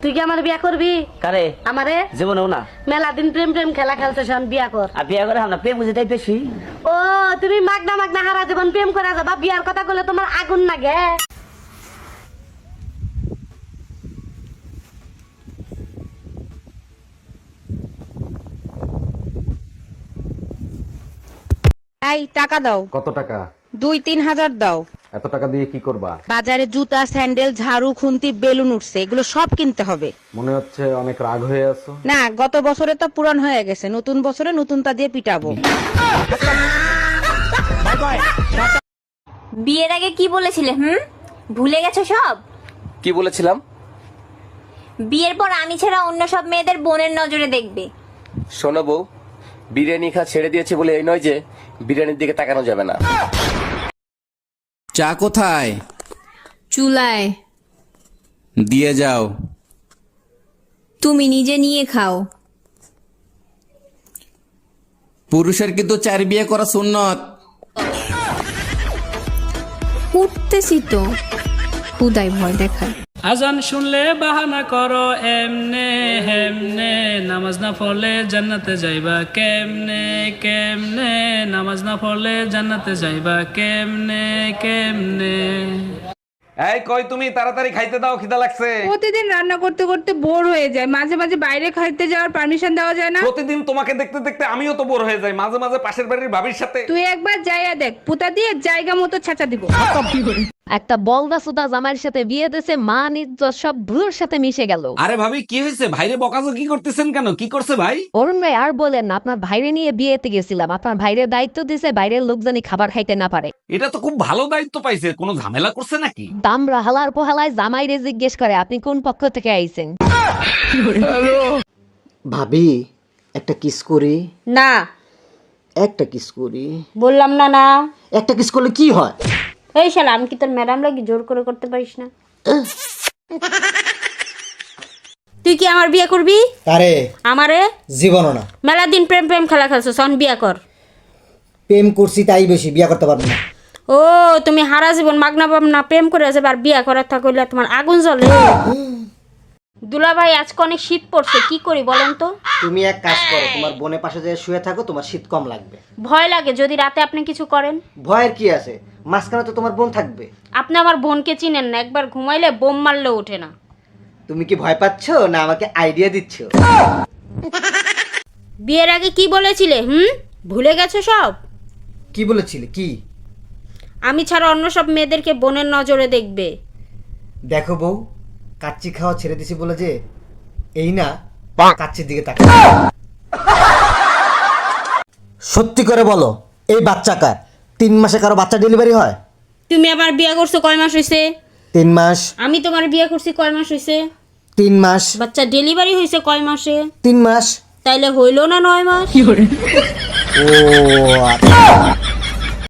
তুই কি আমার বিয়া করবি? কারে? আমারে জীবনেও না। মেলা দিন প্রেম প্রেম খেলা খেলতে শোন, বিয়া কর। আর বিয়া করে আমরা প্রেম বুঝে তাই বেশি। ও তুমি মাগনা মাগনা হারা জীবন প্রেম করে যাবা, বিয়ার কথা বলে তোমার আগুন লাগে। এই টাকা দাও। কত টাকা? 2-3 হাজার দাও। এত টাকা দিয়ে কি করবা? বাজারে জুতা, স্যান্ডেল, ঝাড়ু, খুন্তি, বেলুন উঠছে, এগুলো সব কিনতে হবে। মনে হচ্ছে অনেক রাগ হয়ে আছো। না, গত বছরে তো পুরান হয়ে গেছে, নতুন বছরে নতুনটা দিয়ে পিটাবো। বিয়ের আগে কি বলেছিলে? ভুলে গেছো সব? কি বলেছিলাম? বিয়ের পর আমি ছাড়া অন্য সব মেয়েদের বোনের নজরে দেখবে। শোনো বউ, বিরিয়ানি খাওয়া ছেড়ে দিয়েছে বলে এই নয় যে বিরিয়ানির দিকে তাকানো যাবে না। চা কোথায়? চুলায়। দিয়ে যাও। তুমি নিজে নিয়ে খাও। পুরুষের কিন্তু 4 বিয়ে করা সুন্নত। উঠতেছি তো, খুদাই ভয় দেখায়। আজান শুনলে বাহানা করো এমনে হেমনে, নামাজ না পড়লে জান্নাতে যাইবা কেমনে কেমনে, নামাজ না পড়লে জান্নাতে যাইবা কেমনে কেমনে। এই কই তুমি, তাড়াতাড়ি খাইতে দাও, খিদা লাগছে। প্রতিদিন রান্না করতে করতে বোর হয়ে যায়, মাঝে মাঝে বাইরে খাইতে যাওয়ার পারমিশন দেওয়া যায় না? প্রতিদিন তোমাকে দেখতে দেখতে আমিও তো বোর হয়ে যাই, মাঝে মাঝে পাশের বাড়ির ভাবির সাথে। তুই একবার যাইয়া দেখ, পুতা দিয়ে জায়গা মতো ছাঁচা দিব। একটা বলদা সুদা জামাইয়ের সাথে বিয়ে দিয়েছে, মান ইজ্জত সব ধুলোর সাথে মিশে গেল। আরে ভাবি কি হয়েছে? ভাইরে বকাজো কি করতেছেন কেন? কি করছে ভাই? অরুণ ভাই আর বলেন না, আপনার ভাইরে নিয়ে বিয়েতে গেছিলাম, আপনার ভাইরে দায়িত্ব দিয়েছে বাইরের লোক জানি খাবার খাইতে না পারে। এটা তো খুব ভালো দায়িত্ব পাইছে, কোনো ঝামেলা করছে নাকি? দামরা হালার পোহালায় জামাইরে জিজ্ঞেস করে আপনি কোন পক্ষ থেকে আইছেন। ভাবি একটা কিস করি? না একটা কিস করি বললাম না। না একটা কিস করলে কি হয়? এই শালা, আমি কি তোর ম্যাডাম লাগি জোর করে করতে পারিস না? তুই কি আমার বিয়ে করবি? আরে আমারে জীবন না, মেলা দিন প্রেম প্রেম খেলা খেলছো, শোন বিয়া কর। প্রেম করছি তাই বেশি, বিয়া করতে পারবো না। ও তুমি হারা জীবন মাগনা বামনা প্রেম করে যাবে আর বিয়া করার থাকলে তোমার আগুন জ্বলে। দুলা ভাই আজকে অনেক শীত পড়ছে, কি করি বলেন তো? তুমি এক কাজ করো, তোমার বোনের পাশে যে শুয়ে থাকো, তোমার শীত কম লাগবে। ভয় লাগে যদি রাতে আপনি কিছু করেন। ভয়ের কি আছে, মাঝখানে তো তোমার বোন থাকবে। আপনি আমার বোনকে চিনেন না, একবার ঘুমাইলে বোম মারলেও ওঠে না। তুমি কি ভয় পাচ্ছ না আমাকে আইডিয়া দিচ্ছ? বিয়ের আগে কি বলেছিলে? ভুলে গেছো সব? কি বলেছিলে? কি? আমি ছাড়া অন্য সব মেয়েদেরকে বোনের নজরে দেখবে। দেখো বউ, কাচ্চি খাওয়া ছেড়ে দিছি বলে যে এই না কাচ্চির দিকে তাকা। সত্যি করে বলো, এই বাচ্চা কার? 3 মাসে কারো বাচ্চা ডেলিভারি হয়? তুমি আমার বিয়ে করছো কয় মাস হইছে? 3 মাস। আমি তোমার বিয়ে করছি কয় মাস হইছে? 3 মাস। বাচ্চা ডেলিভারি হইছে কয় মাসে? 3 মাস। তাইলে হইলো না 9 মাস? ও আচ্ছা।